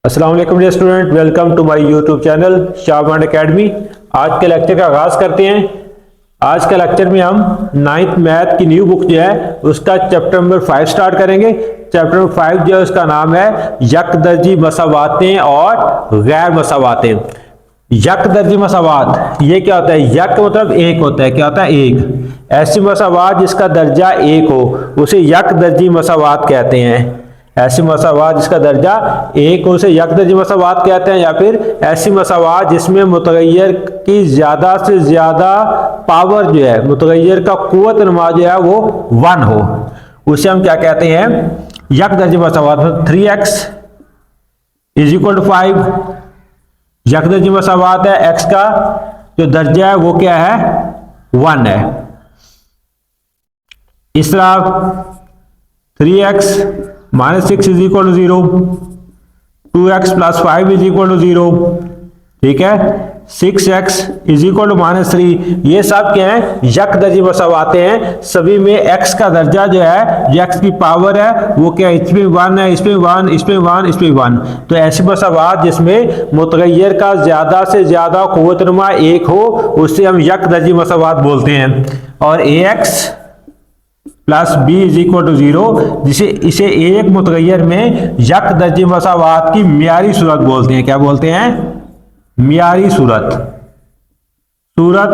अस्सलाम वालेकुम dear student, welcome to my YouTube channel Shahban academy. आज के लेक्चर का आगाज करते हैं। आज के लेक्चर में हम 9th मैथ की न्यू बुक जो है उसका चैप्टर नंबर 5 स्टार्ट करेंगे। चैप्टर नंबर 5 जो है उसका नाम है यकदर्जी मसावातें और गैर मसावातें। यकदर्जी मसावात ये क्या होता है? यक मतलब एक होता है। क्या होता है? एक। ऐसी मसावात जिसका दर्जा एक हो उसे यकदर्जी मसावात कहते हैं। ऐसी मसावात जिसका दर्जा एक हो उसे यकदर्जी मसावात कहते हैं। या फिर ऐसी मसावात जिसमें मुतगय्यर की ज्यादा से ज्यादा पावर जो है, मुतगय्यर का कुव्वत नुमा जो है वो 1 हो, उसे हम क्या कहते हैं? यकदर्जी मसावात। 3x = 5 यकदर्जी मसावात है। x का जो दर्जा है वो क्या है? 1 है। इस तरह 3x - 6 = 0, 2x + 5 = 0, ठीक है। 6x = -3। ये सब क्या है? यकदर्जी मसावातें हैं। सभी में x का दर्जा जो है, जो x की पावर है वो क्या है? इसमें 1 है, इसमें 1, इसमें 1, इसमें 1। तो ऐसी मसावात जिसमें मुतगय्यर का ज्यादा से ज्यादा कुव्वतनुमा 1 हो उससे हम यकदर्जी मसावात बोलते हैं। और ax + b = 0, जिसे इसे एक मुतगय्यर में यकदर्जी मसावात की मियारी सूरत बोलते हैं। क्या बोलते हैं? मियारी सूरत।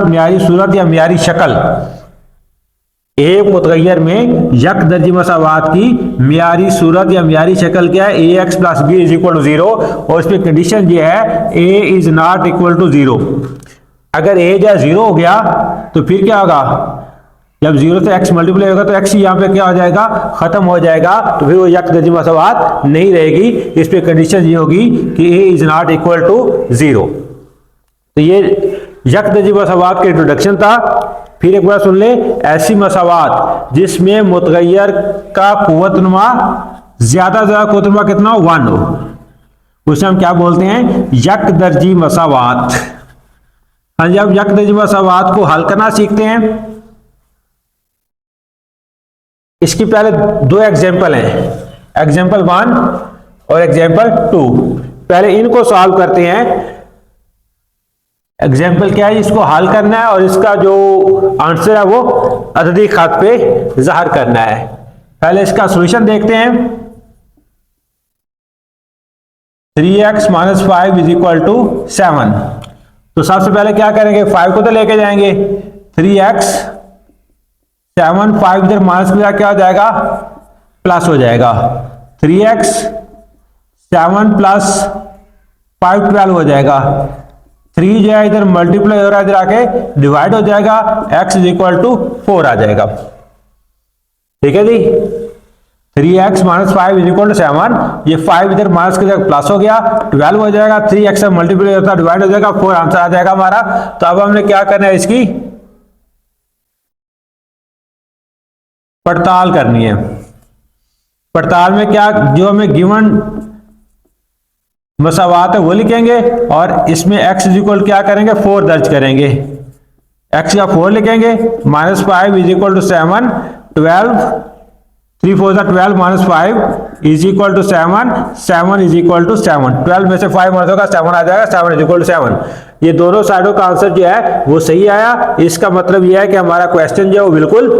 मियारी सूरत या मियारी शक्ल। एक मुतगय्यर में यकदर्जी मसावात की मियारी सूरत या मियारी शक्ल क्या है? ax + b = 0। और इसमें कंडीशन ये है a ≠ = 0। अगर a जो 0 हो गया तो फिर क्या होगा? जब 0 से x मल्टीप्लाई होगा तो x यहाँ पे क्या हो जाएगा? खत्म हो जाएगा। तो फिर वो यकदर्जी मसावात नहीं रहेगी। इस पे कंडीशन ये होगी कि a ≠ = 0। तो ये यकदर्जी मसावात का इंट्रोडक्शन था। फिर एक बार सुन ले। ऐसी मसावात जिसमें मुतगय्यर का कुव्वतनुमा ज्यादा कुव्वतनुमा कितना हो? 1 हो, उसे हम क्या बोलते हैं? यकदर्जी मसावात। हाँ जी, अब यकदर्जी मसावात को हल करना सीखते हैं। इसकी पहले 2 एग्जाम्पल हैं, एग्जाम्पल 1 और एग्जाम्पल 2। पहले इनको सॉल्व करते हैं। एग्जाम्पल क्या है? इसको हल करना है और इसका जो आंसर है वो अददी खत पे ज़ाहिर करना है। पहले इसका सॉल्यूशन देखते हैं। 3x - 5 = 7। तो सबसे पहले क्या करेंगे? 5 को तो लेके जाएंगे। 3x 7 5 इधर माइनस में क्या हो जाएगा? प्लस हो जाएगा। 3x 7 + 5 12 हो जाएगा। 3 जो है इधर मल्टीप्लाई हो रहा है, इधर आके डिवाइड हो जाएगा। x = 4 आ जाएगा। ठीक है जी। 3x - 5 = 7। ये 5 इधर माइनस के प्लस हो गया, 12 हो जाएगा। 3x से मल्टीप्लाई होता है, डिवाइड हो जाएगा, 4 आंसर आ जाएगा हमारा। तो अब हमने क्या करना है? इसकी पड़ताल करनी है। पड़ताल में क्या, जो हमें गिवन मसावात है वो लिखेंगे और इसमें x = क्या करेंगे? 4 दर्ज करेंगे। x का 4 लिखेंगे। -5 = 7, 12 3 4 12 -5 = 7, 7 = 7। 12 में से 5 माइनस होगा 7 आ जाएगा, 7 = 7। ये दोनों साइडों का आंसर जो है वो सही आया। इसका मतलब यह है कि हमारा क्वेश्चन जो है वो बिल्कुल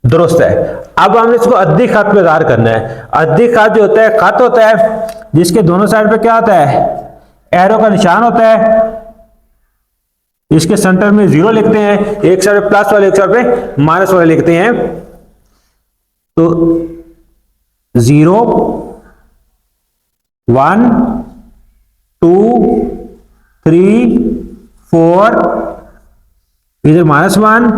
दुरुस्त है। अब हमने इसको अद्दी खत में ज़ाहिर करना है। अद्दी खत जो होता है, खत होता है जिसके दोनों साइड पे क्या होता है? एरो का निशान होता है। इसके सेंटर में 0 लिखते हैं, एक साइड पे प्लस वाले, एक साइड पे माइनस वाले लिखते हैं। तो 0 1 2 3 4, इधर -1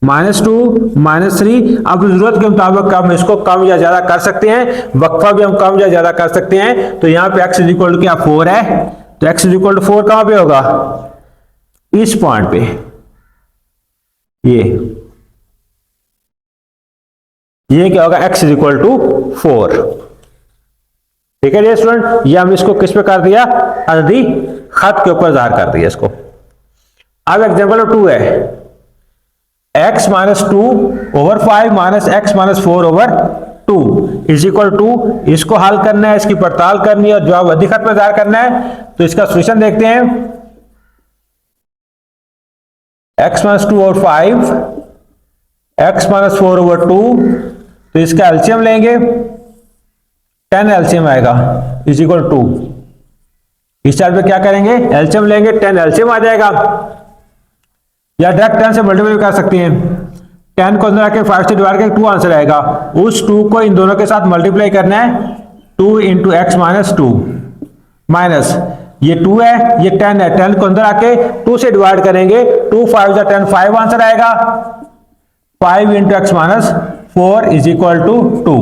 -2 -3। अब जरूरत के मुताबिक हम इसको कम या ज्यादा कर सकते हैं। वक्फा भी हम कम या ज्यादा कर सकते हैं। तो यहां पे x = क्या? 4 है। तो x = 4 कहां पे होगा? इस पॉइंट पे। ये क्या होगा? x = 4। ठीक है जी स्टूडेंट। ये हम इसको किस पे कर दिया? अददी खत के ऊपर ज़ाहिर कर दिया इसको। अब एग्जाम्पल 2 है। x - 2/5 - x - 4/5 2 is equal to, इसको हल करना है, इसकी पड़ताल करनी है और जवाब अधिक खत में ज़ाहिर करना है। तो इसका सॉल्यूशन देखते हैं। x माइनस 2 और 5, x माइनस 4 ओवर 2, तो इसका एलसीएम लेंगे, 10 एलसीएम आएगा इज इक्वल टू, इस चार्ट पे क्या करेंगे, एलसीएम लेंगे, 10 एलसीएम आ जाएगा, या डायरेक्ट 10 से मल्टीप्लाई कर सकते हैं। 10 को अंदर आके 5 से डिवाइड करके 2 आंसर आएगा। उस 2 को इन दोनों के साथ मल्टीप्लाई करना है, 2 इंटू एक्स माइनस 2, माइनस ये 2 है, ये 10 है, 10 को अंदर आके 2 से डिवाइड करेंगे, 2 5 जा 10, 5 आंसर आएगा। 5 into x minus 4 is equal to 2।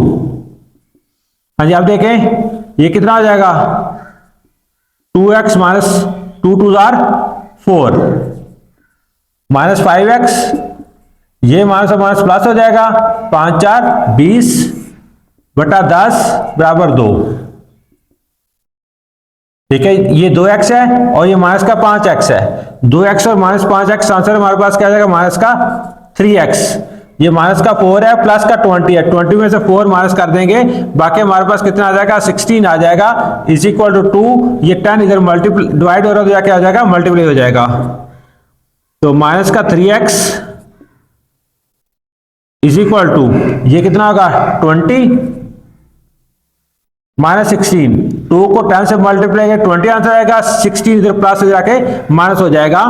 हाँ जी, आप देखें ये कितना हो जाएगा, 2x minus 2 2 jar 4, minus 5x, ये माइनस और माइनस प्लस हो जाएगा, 5 4 20 बटा 10 बराबर 2। ठीक है, ये 2x है और ये माइनस का 5x है, 2x और माइनस 5x आंसर हमारे पास क्या आ जाएगा, माइनस का 3x। ये माइनस का 4 है, प्लस का 20 है, 20 में से 4 माइनस कर देंगे, बाकी हमारे पास कितना आ जाएगा, 16 आ जाएगा इज इक्वल टू 2। ये 10 इधर मल्टीप्लाई डिवाइड हो रहा है तो क्या आ जाएगा, मल्टीप्लाई हो जाएगा। तो माइनस का 3x इज इक्वल टू, ये कितना होगा 20 माइनस 16, 2 को 10 से मल्टीप्लाई करें 20 आंसर आएगा, 16 इधर प्लस हो जाके माइनस हो जाएगा।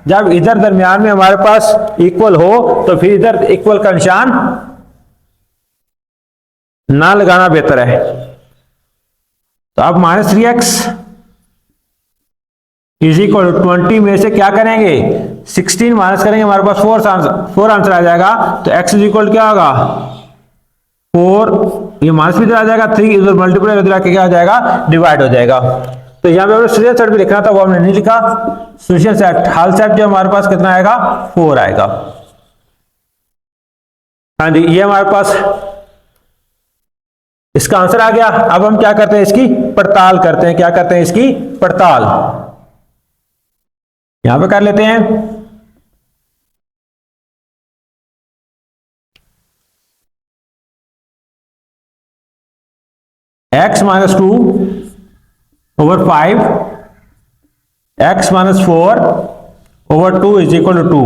जब इधर दरमियान में हमारे पास इक्वल हो तो फिर इधर इक्वल का निशान ना लगाना बेहतर है। तो अब minus 3x is equal to 20 में से क्या करेंगे, 16 माइनस करेंगे, हमारे पास 4 आंसर आ जाएगा। तो x इज इक्वल क्या होगा 4, ये माइनस भी इधर आ जाएगा, 3 इधर मल्टीप्लाई इधर आके क्या आ जाएगा, डिवाइड हो जाएगा। तो यहाँ पे सॉल्यूशन सेट भी लिखना था, वो हमने नहीं लिखा। सॉल्यूशन सेट, हल सेट जो हमारे पास कितना आएगा, 4 आएगा। हाँ जी, ये हमारे पास इसका आंसर आ गया। अब हम क्या करते हैं, इसकी पड़ताल करते हैं। क्या करते हैं, इसकी पड़ताल यहां पे कर लेते हैं। x minus 2 over 5, x minus 4 over 2 is equal to 2।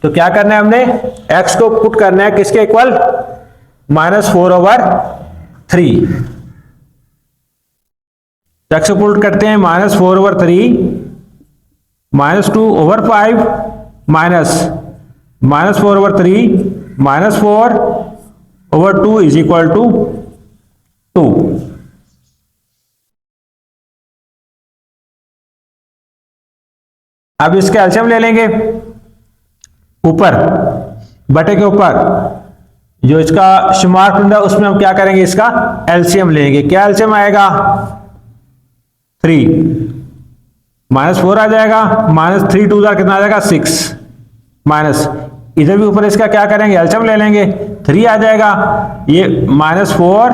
तो क्या करना है, हमने x को पुट करना है किसके इक्वल, माइनस 4 ओवर 3। x को पुट करते हैं minus 4 over 3, minus 2 over 5, minus 4 over 3, minus 4 over 2 is equal to 2। अब इसका एलसीएम ले लेंगे, ऊपर बटे के ऊपर जो इसका शुमार कुंडा उसमें हम क्या करेंगे, इसका एलसीएम लेंगे। क्या एलसीएम आएगा, 3 माइनस 4 आ जाएगा, माइनस 3 2 कितना आ जाएगा 6, माइनस इधर भी ऊपर इसका क्या करेंगे, एलसीएम ले लेंगे, 3 आ जाएगा। ये माइनस 4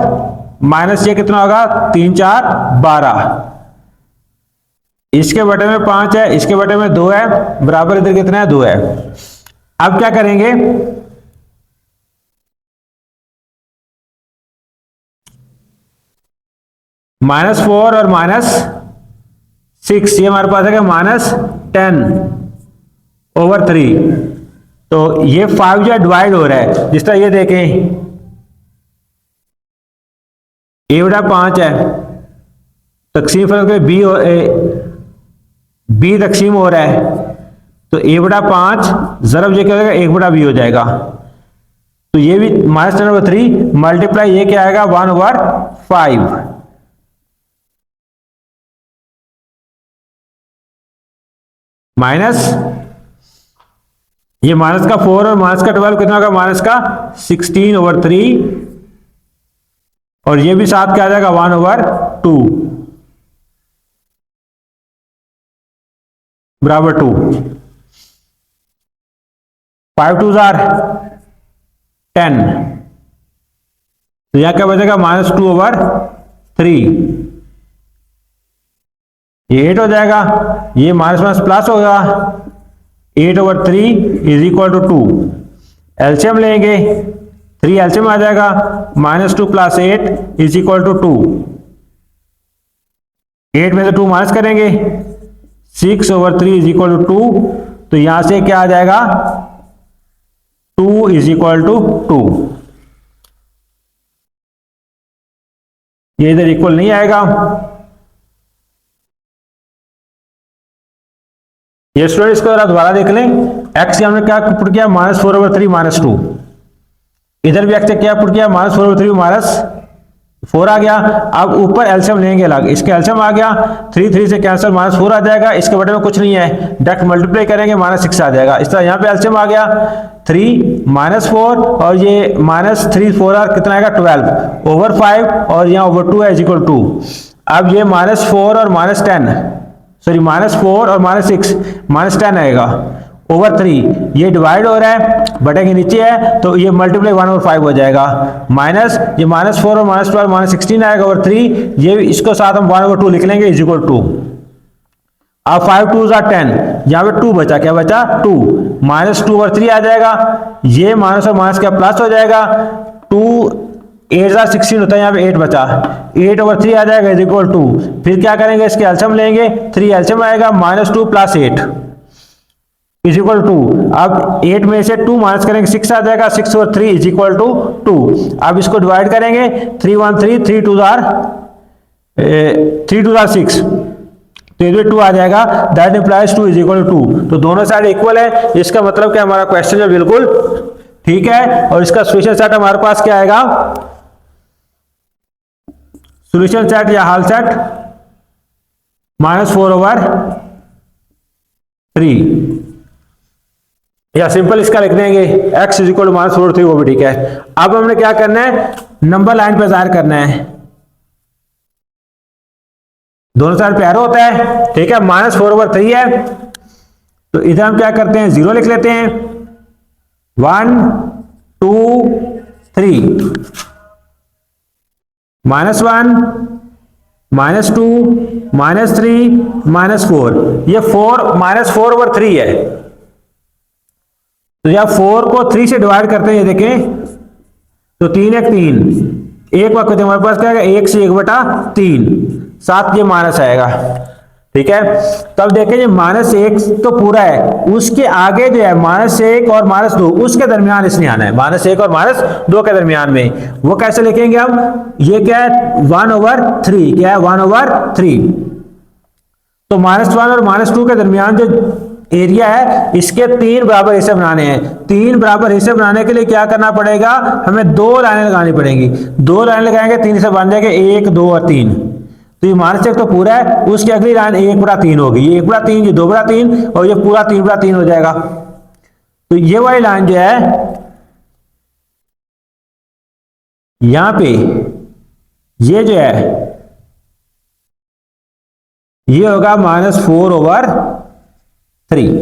माइनस ये कितना होगा, 3 4 12, इसके बटे में 5 है, इसके बटे में 2 है, बराबर इधर कितना है, 2 है। अब क्या करेंगे, माइनस 4 और माइनस 6, ये हमारे पास है माइनस 10 ओवर 3। तो ये 5 जो डिवाइड हो रहा है, जिस तरह ये देखें a बटा 5 है, तकसीम फर्क b तकसीम हो रहा है, तो a बटा 5 जरब ये क्या हो जाएगा, 1 बटा b हो जाएगा। तो ये भी माइनस 10 ओवर 3 मल्टीप्लाई ये क्या आएगा, 1 ओवर 5, माइनस ये माइनस का 4 और माइनस का 12 कितना होगा, माइनस का 16 ओवर 3, और ये भी साथ क्या आ जाएगा, 1 ओवर 2 बराबर 2। 5 2 जार 10, तो यहां क्या बचेगा, माइनस 2 ओवर 3, ये 8 हो जाएगा। ये माइनस माइनस प्लस होगा, 8 over 3 is equal to 2। LCM लेंगे, 3 एलसीएम आ जाएगा, -2 + 8 इज इक्वल टू 2। 8 में से 2 माइनस करेंगे, 6/3 इज इक्वल टू 2। तो यहां से क्या आ जाएगा, 2 इज इक्वल टू 2। ये इधर इक्वल नहीं आएगा। ये स्टूडेंट इसको दोबारा देख लें। एक्स हमने क्या पुट किया, -4/3 -2। इधर भी एक्स क्या पुट किया, -4/3 -4 आ गया। अब ऊपर एलसीएम लेंगे अलग, इसके एलसीएम आ गया, 3 से कैंसिल, -4 आ जाएगा। इसके बटे में कुछ नहीं है, डायरेक्ट मल्टीप्लाई करेंगे, -6 आ जाएगा। इस तरह यहाँ पे एलसीएम आ गया 3 -4 और ये -3 4 और कितना आएगा 12/5 और यहाँ /2 है इक्वल 2। अब ये -4 और -10 सॉरी -4 और -6 -10 आएगा /3। ये डिवाइड हो रहा है, बटे के नीचे है, तो ये मल्टीप्लाई 1/5 हो जाएगा। माइनस ये -4 और -12 -16 आएगा /3। ये इसको साथ हम 1/2 लिख लेंगे इज इक्वल 2। अब 5 2s are 10, यहाँ पे 2 बचा, क्या बचा 2, -2/3 आ जाएगा। ये माइनस और माइनस क्या प्लस हो जाएगा, 2 8 are 16 होता है, यहाँ पे 8 बचा, 8/3 आ जाएगा इज इक्वल 2। फिर क्या करेंगे, इसके एलसीएम लेंगे, 3 एलसीएम आएगा, -2 + 8 इज इक्वल 2। अब 8 में से 2 माइनस करेंगे, 6 आ जाएगा, 6/3 इज इक्वल टू 2। अब इसको डिवाइड करेंगे, 3 1 3 3 2 are 6, तो ये 2 आ जाएगा, that implies 2 is equal to 2। तो दोनों साइड इक्वल है, इसका मतलब क्या हमारा क्वेश्चन जो बिल्कुल ठीक है। और इसका सोल्यूशन सेट हमारे पास क्या आएगा, सोल्यूशन सेट या हल सेट -4/3 या सिंपल इसका लिख देंगे x इज इक्वल टू -4/3, वो भी ठीक है। अब हमने क्या करना है, नंबर लाइन पे जाहिर करना है, दोनों साइड पे एरो होता है, ठीक है। -4/3 है, तो इधर हम क्या करते हैं, 0 लिख लेते हैं, 1 2 3 -1 -2 -3 -4। ये 4 -4/3 है, तो या 4 को 3 से डिवाइड करते हैं, ये देखें, तो 3 1 3, एक वक्त हमारे पास क्या है, 1 से 1/3, 7 ये माइनस आएगा, ठीक है। तब देखें ये -1 तो पूरा है, उसके आगे जो है -1 और -2 उसके दरमियान इसने आना है, -1 और -2 के दरमियान में। वो कैसे लिखेंगे हम, ये क्या है 1/3, क्या है 1/3। तो -1 और -2 के दरमियान जो एरिया है, इसके 3 बराबर हिस्से बनाने हैं। 3 बराबर हिस्से बनाने के लिए क्या करना पड़ेगा, हमें 2 लाइनें लगानी पड़ेंगी। 2 लाइन लगाएंगे, 3 से बन जाएंगे 1 2 और 3। तो ये -1 तो पूरा है, उसकी अगली लाइन 1/3 होगी, ये 1/3, ये 2/3 और ये पूरा 3/3 हो जाएगा। तो ये वाली लाइन जो है यहां पे, ये जो है ये होगा -4/3।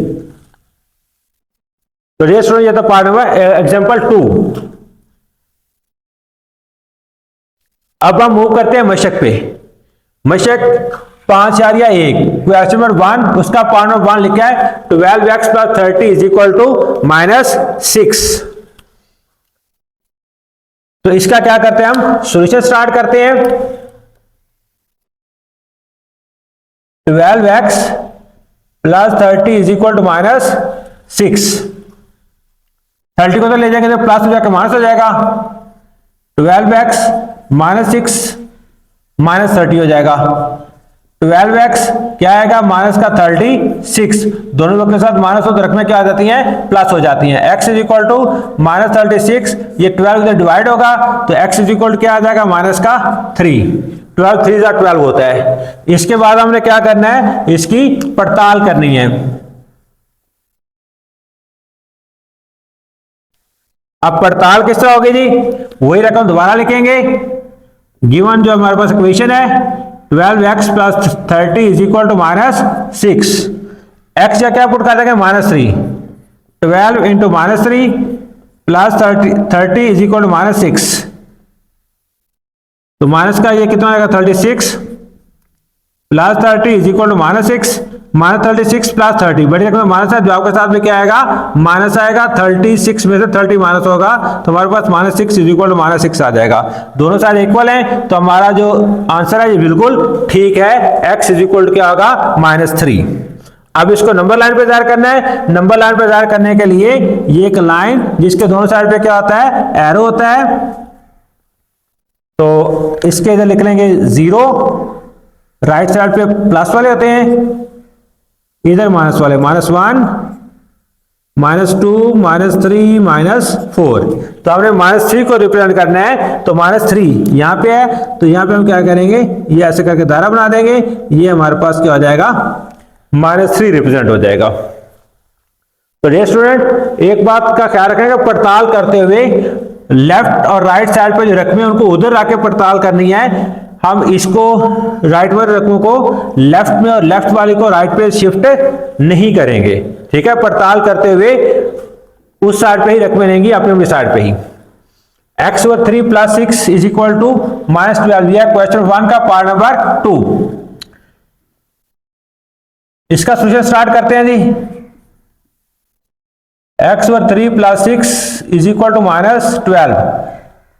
तो ये स्टूडेंट ये तो पार्ट नंबर एग्जांपल 2। अब हम मूव करते हैं मशक पे। मशक 5 4 या 1, क्वेश्चन नंबर 1 उसका पार्ट नंबर 1 लिखा है 12x + 30 इज इक्वल टू -6। तो इसका क्या करते हैं, हम सॉल्यूशन स्टार्ट करते हैं। 12x + 30 is equal to -6। 30 को तो ले जाएंगे तो प्लस हो जाकर माइनस हो जाएगा, 12x -6 -30 हो जाएगा। 12x क्या आएगा, माइनस का 36, दोनों लोग के साथ माइनस हो तो रकमें क्या आ जाती हैं, प्लस हो जाती हैं। x इज इक्वल टू -36, ये 12 से डिवाइड होगा, तो x इज इक्वल टू क्या आ जाएगा, -3। 12 3 12 होता है। इसके बाद हमने क्या करना है, इसकी पड़ताल करनी है। अब पड़ताल किस तरह होगी जी, वही रकम दोबारा लिखेंगे। गिवन जो हमारे पास इक्वेशन है 12x + 30 is equal to -6। x या क्या पुट कर देंगे, -3। 12 into -3 plus 30 is equal to -6। तो माइनस का ये कितना आएगा, 36 plus 30 is equal to -6। -36 plus 30, बड़ी रकम माइनस है, जवाब के साथ में क्या आएगा, माइनस आएगा। 36 में से 30 माइनस होगा तो हमारे पास -6 इज इक्वल टू -6 आ जाएगा। दोनों साइड इक्वल हैं तो हमारा जो आंसर है ये बिल्कुल ठीक है। x इज इक्वल टू क्या होगा, -3। अब इसको नंबर लाइन पे ज़ाहिर करना है। नंबर लाइन पे ज़ाहिर करने के लिए ये एक लाइन जिसके दोनों साइड पे क्या होता है, एरो होता है, तो इसके इधर लिख लेंगे 0, राइट साइड पे प्लस वाले होते हैं, इधर माइनस वाले, -1, -2, -3, -4। तो हमने -3 को रिप्रेजेंट करना है तो -3 यहां पे है, तो यहां पे हम क्या करेंगे, ये ऐसे करके दायरा बना देंगे, ये हमारे पास क्या हो जाएगा, -3 रिप्रेजेंट हो जाएगा। तो डियर स्टूडेंट, एक बात का ख्याल रखेंगे, पड़ताल करते हुए लेफ्ट और राइट साइड पे जो रकमें उनको उधर रख के पड़ताल करनी है। हम इसको राइट वाले रकमों को लेफ्ट में और लेफ्ट वाली को राइट पे शिफ्ट नहीं करेंगे, ठीक है। पड़ताल करते हुए उस साइड पे ही रकमें लेंगी, अपने साइड पे ही। x/3 + 6 इज इक्वल टू -12, यह क्वेश्चन 1 का पार्ट नंबर 2। इसका सॉल्यूशन स्टार्ट करते हैं जी। x/3 + 6 इज इक्वल टू -12,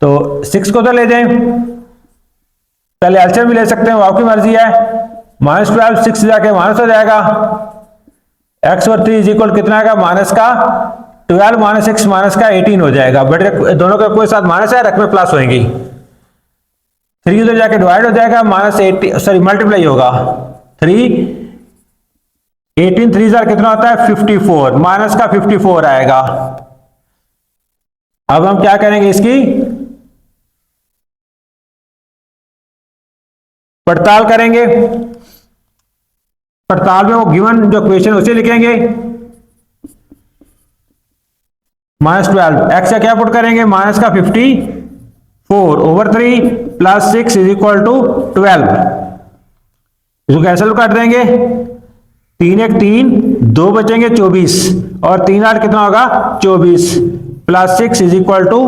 तो 6 को तो ले जाएं, पहले एलसीएम भी ले सकते हैं, वो आपकी मर्जी है। -12 6 जाके माइनस हो जाएगा, x/3 इज इक्वल कितना आएगा, माइनस का 12 - 6 माइनस का 18 हो जाएगा। बट दोनों का कोई साथ माइनस है, रकमें प्लस होंगी। 3 उधर जाके डिवाइड हो जाएगा, मल्टीप्लाई होगा। 18 3 कितना होता है, 54, माइनस का 54 आएगा। अब हम क्या करेंगे, इसकी पड़ताल करेंगे। पड़ताल में वो गिवन जो क्वेश्चन उसे लिखेंगे, -12, एक्स का क्या पुट करेंगे, माइनस का 54/3 + 6 इज इक्वल टू 12। इसको कैंसिल कर देंगे, 3 1 3, 2 बचेंगे 24, और 3 8 कितना होगा, 24 + 6 इज इक्वल टू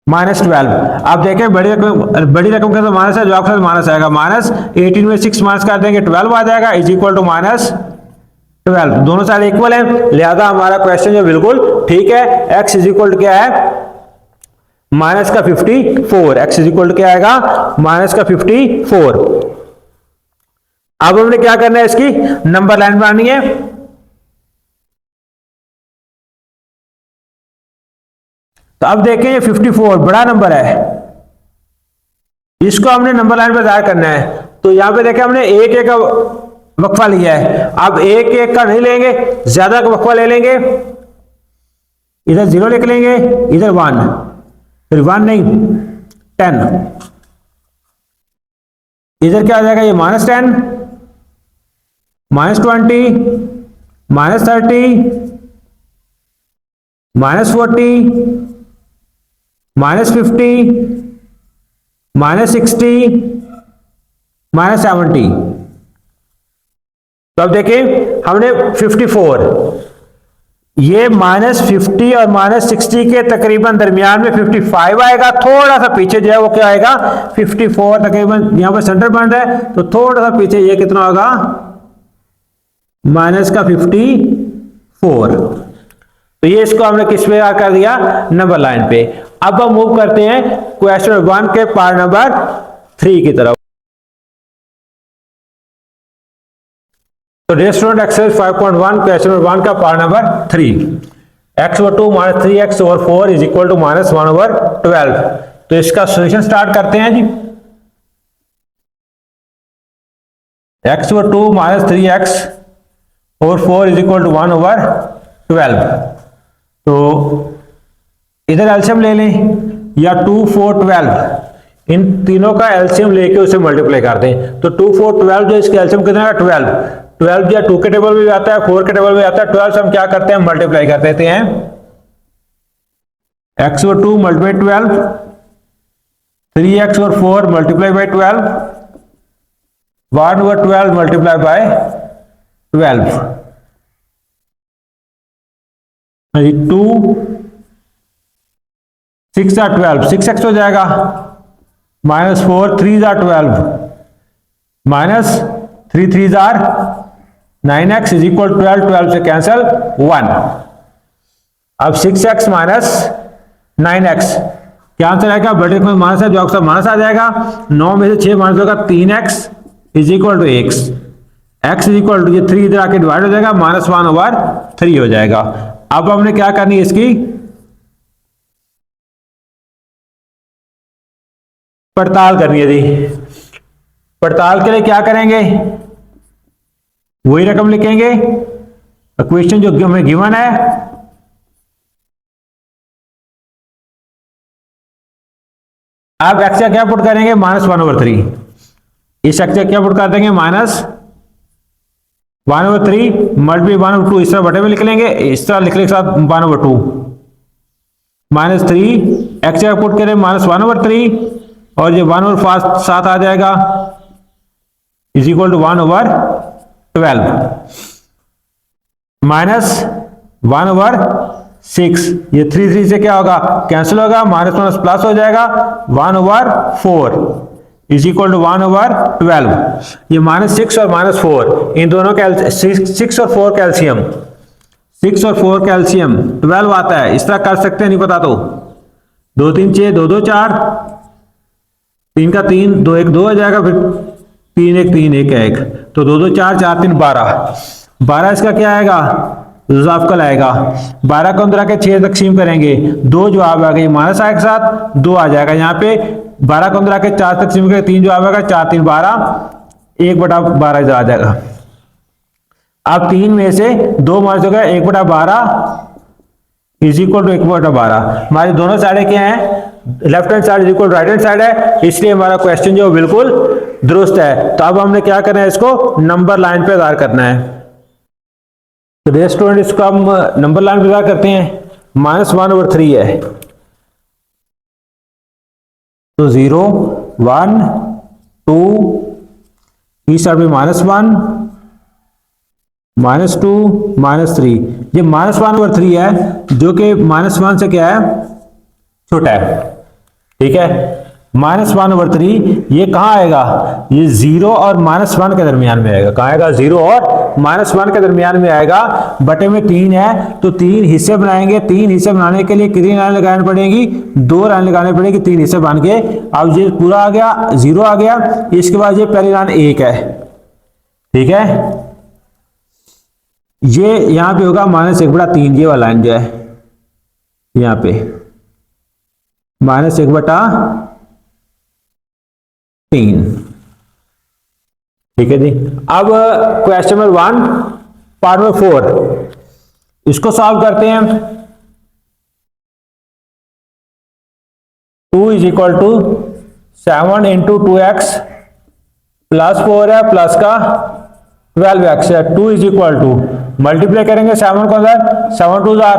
-12। आप देखें बड़ी रकम के साथ माइनस है, जो आपके साथ माइनस आएगा, -18 में 6 माइनस कर देंगे 12 आ जाएगा, इज इक्वल टू -12। दोनों साइड इक्वल है, लिहाजा हमारा क्वेश्चन जो बिल्कुल ठीक है। x इज इक्वल टू क्या है, माइनस का 54, x इज इक्वल टू क्या आएगा, माइनस का 54। अब हमने क्या करना है, इसकी नंबर लाइन बनानी है। तो अब देखें ये 54 बड़ा नंबर है, इसको हमने नंबर लाइन पर ज़ाहिर करना है। तो यहां पे देखें हमने एक एक का वक्फा लिया है, अब एक एक का नहीं लेंगे, ज्यादा का वक्फा ले लेंगे। इधर 0 लिख लेंगे, इधर 1, फिर 1 नहीं 10, इधर क्या आ जाएगा, ये -10, -20, -30, -40, -50, -60, -70। तो अब देखिए हमने 54, ये -50 और -60 के तकरीबन दरमियान में 55 आएगा, थोड़ा सा पीछे जो है वो क्या आएगा, 54 तकरीबन, यहां पर सेंटर पॉइंट है तो थोड़ा सा पीछे ये कितना होगा, माइनस का 54। तो ये इसको हमने किस पे कर दिया, नंबर लाइन पे। अब हम मूव करते हैं क्वेश्चन 1 के पार्ट नंबर 3 की तरफ। तो dear student, exercise 5.1 question number 1 का part number 3, x/2 - 3x/4 is equal to -1/12। तो इसका सॉल्यूशन स्टार्ट करते हैं जी। x/2 - 3x/4 is equal to 1/12। तो इधर एलसीएम ले लें, या 2 4 12, इन तीनों का एलसीएम लेके उसे मल्टीप्लाई कर दें। तो 2 4 12 जो इसका एलसीएम कितना है, 12 या 2 के टेबल में भी आता है, 4 के टेबल में आता है। 12 से हम क्या करते हैं, मल्टीप्लाई कर देते हैं। x/2 × 12, 3x/4 multiply by 12, 1/12 multiply by 12, 2 6 12, 6x हो जाएगा, -4 3 12, 3 3 जार 9x इज इक्वल 12, 12 से कैंसिल 1। अब 6x माइनस 9x क्या आंसर आएगा, बड़े में माइनस है जो अक्सर माइनस आ जाएगा, 9 में से 6 माइनस होगा 3x is equal to x, x is equal to ये 3 इधर आके डिवाइड हो जाएगा, -1/3 हो जाएगा। अब हमने क्या करनी है, इसकी पड़ताल करनी है जी। पड़ताल के लिए क्या करेंगे, वही रकम लिखेंगे, इक्वेशन जो हमें गिवन है, अब x का क्या पुट करेंगे, -1/3, इस x का क्या पुट कर देंगे, -1/3 मल्टीप्लाई 1/2, इस तरह बटे में लिख लेंगे, इस तरह लिखने के साथ 1/2 -3 x का पुट करें -1/3 और ये 1/5 साथ आ जाएगा इज इक्वल टू 1/12 -1/6, ये 3 3 से क्या होगा, कैंसिल होगा, माइनस प्लस हो जाएगा, 1/4 इज इक्वल टू 1/12। ये -6 और -4 इन दोनों का 6 और 4 कैल्शियम, 6 और 4 कैल्शियम 12 आता है। इस तरह कर सकते हैं, नहीं पता तो 2 3 6 2 2 4, 3 का 3 2 1 2 हो जाएगा, फिर 3 1 3 1 1, तो 2 2 4 4 3 12 इसका क्या आएगा, रिजर्व आएगा। 12 को अंदर आके 6 तकसीम करेंगे, 2 जवाब आ गए, माइनस आए के साथ 2 आ जाएगा यहाँ पे। 12 को अंदर आके 4 तकसीम करेंगे, 3 जवाब आएगा, 4 3 12, 1/12 इधर आ जाएगा। अब 3 में से 2 माइनस हो गया, 1/12 इज इक्वल टू 1/12। हमारी दोनों साइडें क्या हैं, left hand side is equal right hand side है, इसलिए हमारा क्वेश्चन जो बिल्कुल दुरुस्त है। तो अब हमने क्या करना है, इसको नंबर लाइन पे अदा करना है। तो डियर स्टूडेंट, इसको हम नंबर लाइन पे अदा करते हैं, -1/3 है, तो 0 1 2 इस साइड में -1 -2 -3, ये -1/3 है जो कि -1 से क्या है, छोटा है, ठीक है। -1/3 ये कहाँ आएगा, ये 0 और -1 के दरमियान में आएगा। कहाँ आएगा, 0 और -1 के दरमियान में आएगा। बटे में 3 है तो 3 हिस्से बनाएंगे, 3 हिस्से बनाने के लिए कितनी लाइन लगानी पड़ेगी, 2 लाइन लगानी पड़ेगी, 3 हिस्से बन के। अब ये पूरा आ गया, 0 आ गया, इसके बाद ये पहली लाइन 1 है, ठीक है। ये यहां पे होगा -1/3, ये वाला लाइन जो है यहां पे -1/3, ठीक है जी। अब क्वेश्चन नंबर 1 पार्ट नंबर 4, इसको सॉल्व करते हैं। 2 is equal to 7 into 2x plus 4 है, प्लस का 12x है, 2 इज इक्वल टू मल्टीप्लाई करेंगे 7 को अंदर, 7 2 जार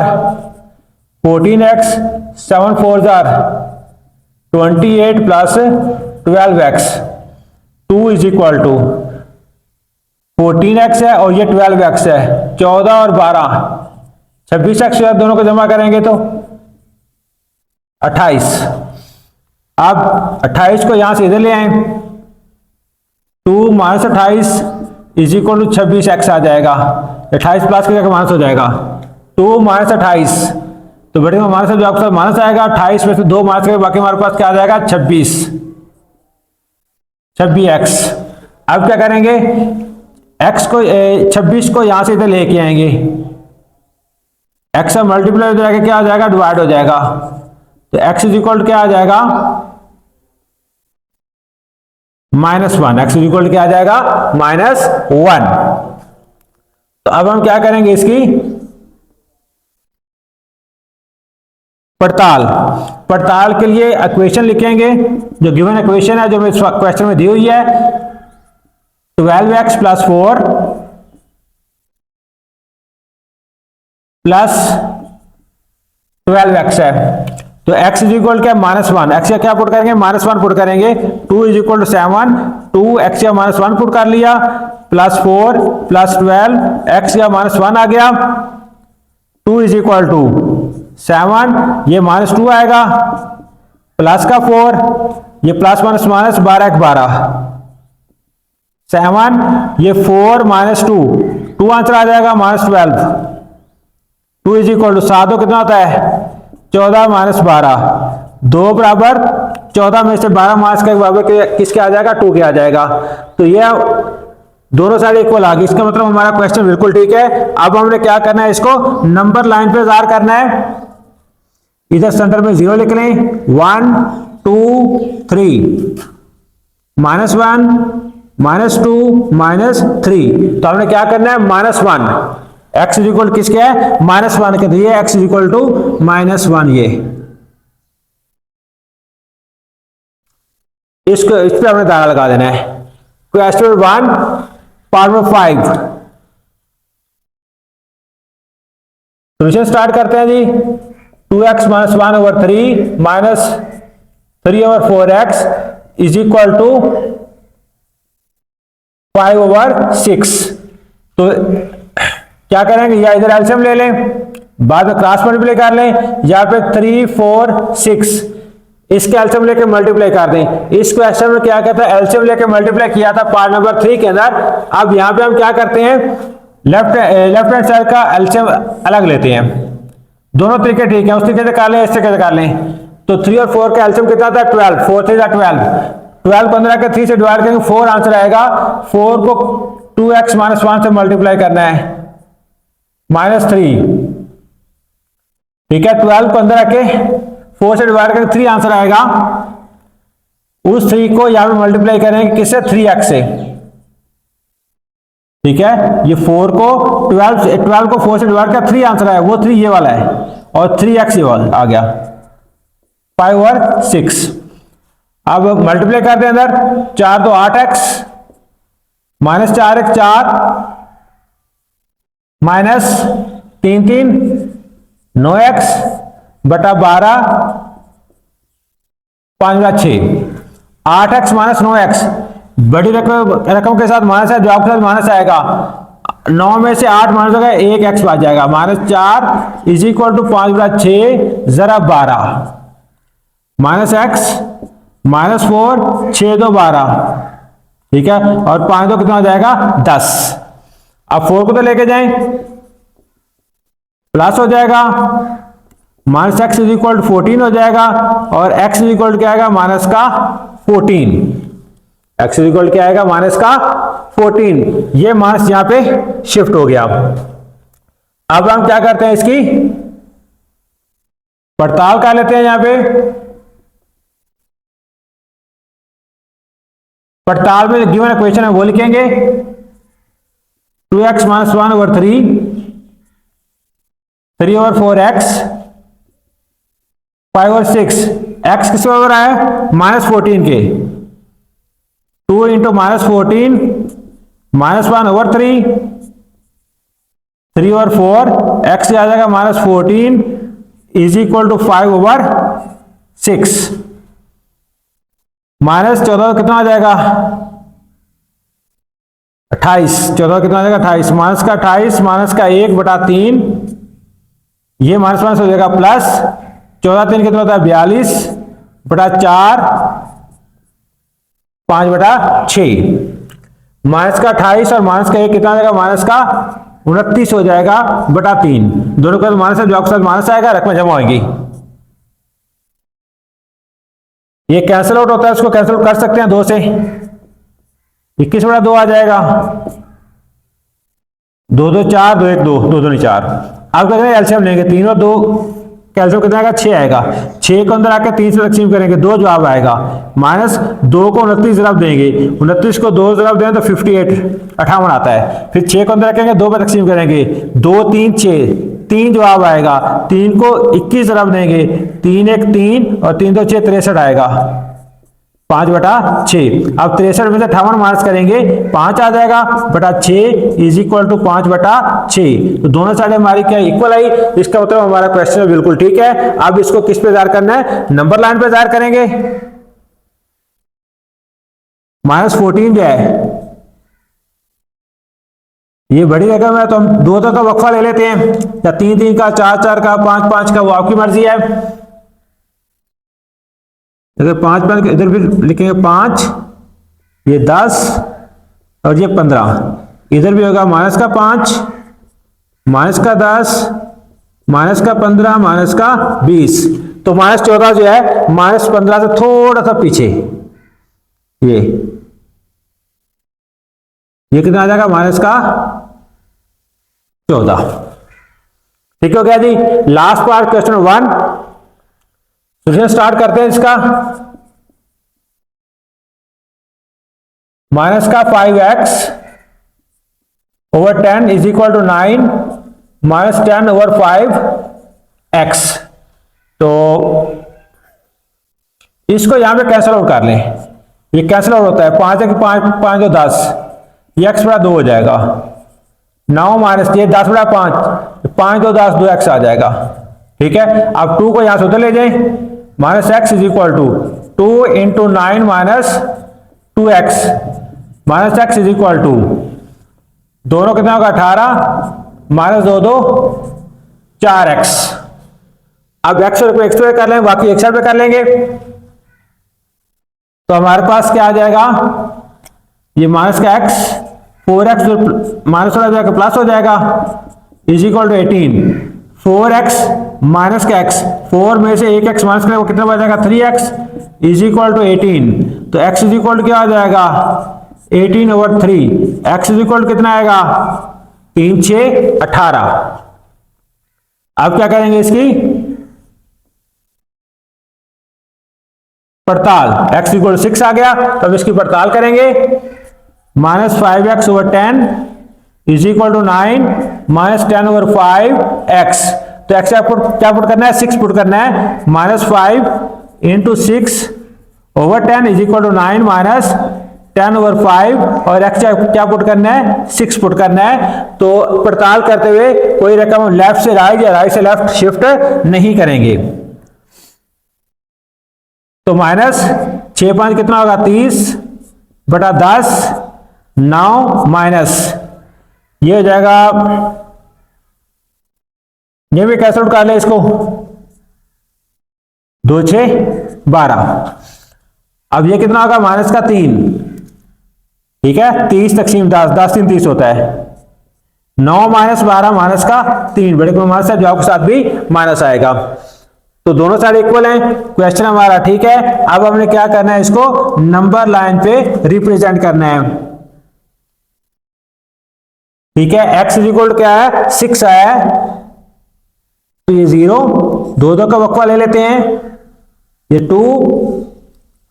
14x, 7 4 जार 28 plus 12x, 2 is equal to 14x है और ये 12x है, 14 और 12 26x दोनों को जमा करेंगे तो 28। अब 28 को यहां से इधर ले आए, 2 - 28 इज इक्वल टू 26x आ जाएगा, 28 प्लस के जगह माइनस हो जाएगा, 2 - 28, तो बेटे में माइनस जो आपके माइनस आएगा, 28 में से 2 माइनस के बाकी हमारे पास क्या आ जाएगा, 26x। अब क्या करेंगे, x को 26 को यहां से इधर लेके आएंगे, x से मल्टीप्लाई हो जाएगा, क्या आ जाएगा, डिवाइड हो जाएगा, तो x इज इक्वल क्या आ जाएगा, -1, x इज इक्वल क्या आ जाएगा, -1। तो अब हम क्या करेंगे, इसकी पड़ताल के लिए इक्वेशन लिखेंगे, जो गिवन इक्वेशन है जो इस क्वेश्चन में दी हुई है, 12x + 4 प्लस 12x है, तो x इज इक्वल क्या, -1, x का क्या पुट करेंगे, -1 पुट करेंगे, 2 इज इक्वल टू 7, 2x का -1 पुट कर लिया, प्लस 4 प्लस 12, x का -1 आ गया, 2 इज इक्वल टू 7, ये -2 आएगा, प्लस का 4, ये प्लस माइनस 12 1 12, 7, ये 4 माइनस 2, 2 आंसर आ जाएगा -12। 2 इज इक्वल टू 7 कितना होता है 14 माइनस 12, 2 बराबर 14 में से 12 माइनस के बराबर किसके आ जाएगा 2 के आ जाएगा। तो ये दोनों साइड इक्वल आ गई, इसका मतलब हमारा क्वेश्चन बिल्कुल ठीक है। अब हमने क्या करना है, इसको नंबर लाइन पे जार करना है। इधर सेंटर में 0 लिख लें, 1 2 3, -1 -2 -3। तो हमने क्या करना है -1, x इज इक्वल किसके है -1 के, तो ये x इज इक्वल टू -1। ये इसको इस पे हमने दागा लगा देना है। क्वेश्चन 1 पार्ट में 5 सॉल्यूशन स्टार्ट करते हैं जी। 2x - 1 over 3 minus 3 over 4x is equal to 5 over 6। तो क्या करेंगे, या इधर एलसीएम ले लें, बाद में क्रॉस मल्टीप्लाई कर लें, या पे 3 4 6 इसके एलसीएम लेके मल्टीप्लाई कर दें। इस क्वेश्चन में क्या कहता है, एलसीएम लेके मल्टीप्लाई किया था पार्ट नंबर 3 के अंदर। अब यहां पे हम क्या करते हैं, लेफ्ट हैंड साइड का एलसीएम अलग लेते हैं। दोनों तरीके ठीक है, उस तरीके से कर लें, इस तरीके से कर लें। तो 3 और 4 का एलसीएम कितना था 12, 4 3 12, 12 15 के 3 से डिवाइड करेंगे 4 आंसर आएगा। 4 को 2x - 1 से मल्टीप्लाई करना है -3, ठीक है। 12 15 के 4 से डिवाइड करके 3 आंसर आएगा। उस 3 को यहां पे मल्टीप्लाई करेंगे किससे 3x से, ठीक है। ये 4 को 12 को 4 से डिवाइड कर 3 आंसर आया, वो 3 ये वाला है, और 3x ये वाला आ गया 5 और 6। अब मल्टीप्लाई करते हैं अंदर, 4 तो 8x -4x 4 माइनस 3 3 9x बटा 12 5 6, 8x - 9x बड़ी रकम के साथ माइनस है, जवाब के साथ माइनस आएगा। 9 में से 8 माइनस होगा 1x बच जाएगा, -4 इज इक्वल टू 5/6 जरा 12 -x -4 6 2 12, ठीक है। और 5 2 कितना हो जाएगा 10। अब 4 को तो लेके जाएं, प्लस हो जाएगा, -x इज इक्वल टू 14 हो जाएगा, और x इज इक्वल टू क्या आएगा -14। x इज इक्वल क्या आएगा -14। ये माइनस यहां पे शिफ्ट हो गया। अब हम क्या करते हैं, इसकी पड़ताल कर लेते हैं। यहां पे पड़ताल में गिवन इक्वेशन है वो लिखेंगे, 2x - 1 ओवर 3 3 ओवर 4x 5 और 6, x किस बराबर आया -14 के, 2 इंटू -14 -1 ओवर 3 3 और 4 x आ जाएगा -14 इज इक्वल टू 5 ओवर 6। -14 कितना आ जाएगा 28, 14 कितना आ जाएगा 28, माइनस का 28 माइनस का 1/3, ये माइनस माइनस हो जाएगा प्लस 14 3 कितना होता है 42/4 5/6, माइनस का 28 और माइनस का 1 कितना आ जाएगा माइनस का 29 हो जाएगा /3, दोनों का माइनस है, जवाब के साथ माइनस आएगा, रकम जमा होगी। ये कैंसिल आउट होता है, उसको कैंसिल कर सकते हैं 2 से, 21/2 आ जाएगा, 2 2 4 2 1 2 2 2 4। अब क्या करेंगे एलसीएम लेंगे, 3 और 2 कैंसिल कितना आएगा 6 आएगा, 6 को अंदर आकर 3 से तकसीम करेंगे 2 जवाब आएगा, -2 को 29 जवाब देंगे, 29 को 2 जवाब दें तो 58 आता है, फिर 6 को अंदर रखेंगे 2 पे तकसीम करेंगे 2 3 6 3 जवाब आएगा, 3 को 21 जवाब देंगे, 3 1 3 और 3 2 6 63 आएगा 5/6। अब 63 में से 58 माइनस करेंगे 5 आ जाएगा /6 इज इक्वल टू 5/6। तो दोनों साइड हमारी क्या इक्वल आई, इसका मतलब हमारा क्वेश्चन बिल्कुल ठीक है। अब इसको किस पे जार करना है, नंबर लाइन पे जार करेंगे। -14 जो है ये बड़ी रकम है, तो हम 2 का वक्फा ले लेते हैं, या 3 3 का 4 4 का 5 5 का, वो आपकी मर्जी है। अगर 5 5 इधर भी लिखेंगे 5, ये 10 और ये 15, इधर भी होगा माइनस का 5, माइनस का 10, माइनस का 15, माइनस का 20। तो माइनस 14 जो है माइनस 15 से थोड़ा सा पीछे, ये कितना आ जाएगा, माइनस का 14। ठीक हो गया जी। Last part question 1, solution start करते हैं इसका। माइनस का 5x over 10 is equal to 9 minus 10 over 5x। तो इसको यहां पे कैंसिल आउट कर लें, ये कैंसिल आउट होता है, 5 है कि 5 तो 10, ये x बड़ा 2 हो जाएगा, 9 माइनस ये 10 बड़ा 5 तो 10, 2x आ जाएगा। ठीक है, अब 2 को यहां से उधर ले जाएं, minus x is equal to 2 into 9 minus 2x, minus x is equal to, दोनों कितना होगा 18 माइनस 2 4x। अब x को x पे कर लेंगे, बाकी एक साइड पे कर लेंगे, तो हमारे पास क्या आ जाएगा, ये माइनस का x 4x माइनस हो जाएगा प्लस हो जाएगा is equal to 18, 4x minus का x, 4 में से 1x माइनस करें वो कितना बच जाएगा 3x इज इक्वल टू 18। तो x इज इक्वल टू क्या आ जाएगा 18 over 3, x is equal to कितना आएगा 3 6 18। अब क्या करेंगे इसकी पड़ताल, x इक्वल टू 6 आ गया, तो अब इसकी पड़ताल करेंगे, minus 5x over 10 is equal to 9 minus 10 over 5x। तो x क्या पुट करना है 6 पुट करना है, minus 5 into 6 over 10 is equal to 9 minus 10 over 5, और x क्या पुट करना है 6 पुट करना है। तो पड़ताल करते हुए कोई रकम लेफ्ट से राइट या राइट से लेफ्ट शिफ्ट नहीं करेंगे। तो माइनस 6 5 कितना होगा 30 बटा 10, 9 माइनस ये हो जाएगा, ये भी कैसे उठ कर ले इसको, 2 6 12। अब ये कितना होगा माइनस का 3, ठीक है, 30 तकसीम 10, 10 3 30 होता है, 9 माइनस 12 माइनस का 3, बड़े को माइनस है, जवाब के साथ भी माइनस आएगा। तो दोनों साइड इक्वल हैं, क्वेश्चन हमारा ठीक है। अब हमने क्या करना है, इसको नंबर लाइन पे रिप्रेजेंट करना है। ठीक है, x इज इक्वल क्या है 6 आया है, तो ये 0, 2 का वक्फा ले लेते हैं, ये 2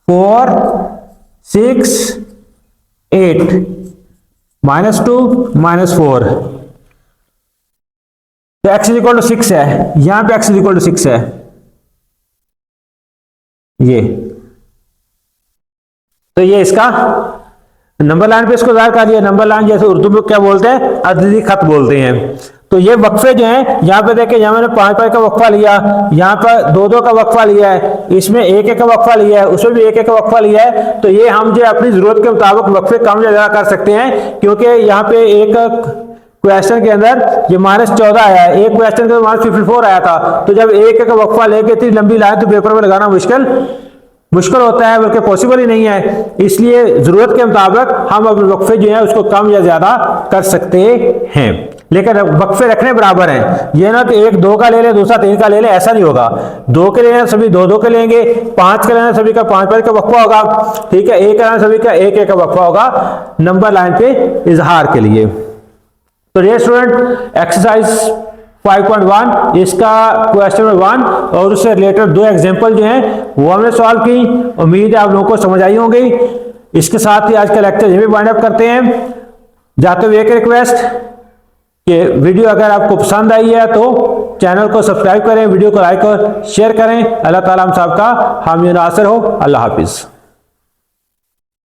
4 6 8 माइनस 2 माइनस 4। तो x इज इक्वल टू 6 है, यहां पे x इज इक्वल टू 6 है, ये तो ये इसका नंबर लाइन पे इसको ज़ाहिर कर लिया। नंबर लाइन जैसे उर्दू में क्या बोलते हैं अददी खत बोलते हैं। तो ये वक्फे जो हैं यहाँ पे देखें, यहाँ मैंने 5 का वक्फा लिया, यहाँ पर 2 का वक्फा लिया है, इसमें 1 का वक्फा लिया है, उसमें भी 1 का वक्फा लिया है। तो ये हम जो अपनी जरूरत के मुताबिक वक्फे कम या ज्यादा कर सकते हैं, क्योंकि यहाँ पे एक क्वेश्चन के अंदर ये माइनस 14 आया है, एक क्वेश्चन के अंदर माइनस 54 आया था। तो जब 1 का वक्फा लेके इतनी लंबी लाइन तो पेपर में लगाना मुश्किल होता है, बल्कि पॉसिबल ही नहीं है। इसलिए जरूरत के मुताबिक हम अपने वक्फे जो है उसको कम या ज्यादा कर सकते हैं, लेकिन वक्फे रखने बराबर हैं। ये ना कि 1 2 का ले ले, दूसरा 3 का ले ले, ऐसा नहीं होगा। 2 के लेना सभी 2 के लेंगे, 5 का लेना सभी का 5 का वक्फा होगा, ठीक है, 1 का लेना सभी का 1 का वक्फा होगा नंबर लाइन पे इजहार के लिए। तो ये स्टूडेंट एक्सरसाइज 5.1 इसका क्वेश्चन नंबर 1 और उससे रिलेटेड 2 एग्जांपल जो हैं वो हमने सॉल्व की। उम्मीद है आप लोगों को समझ आई होंगी। इसके साथ ही आज का लेक्चर ये भी वाइंड अप करते हैं। जाते हुए एक रिक्वेस्ट कि वीडियो अगर आपको पसंद आई है तो चैनल को सब्सक्राइब करें, वीडियो को लाइक और शेयर करें। अल्लाह ताला हम सबका हामी नासिर हो। अल्लाह हाफिज।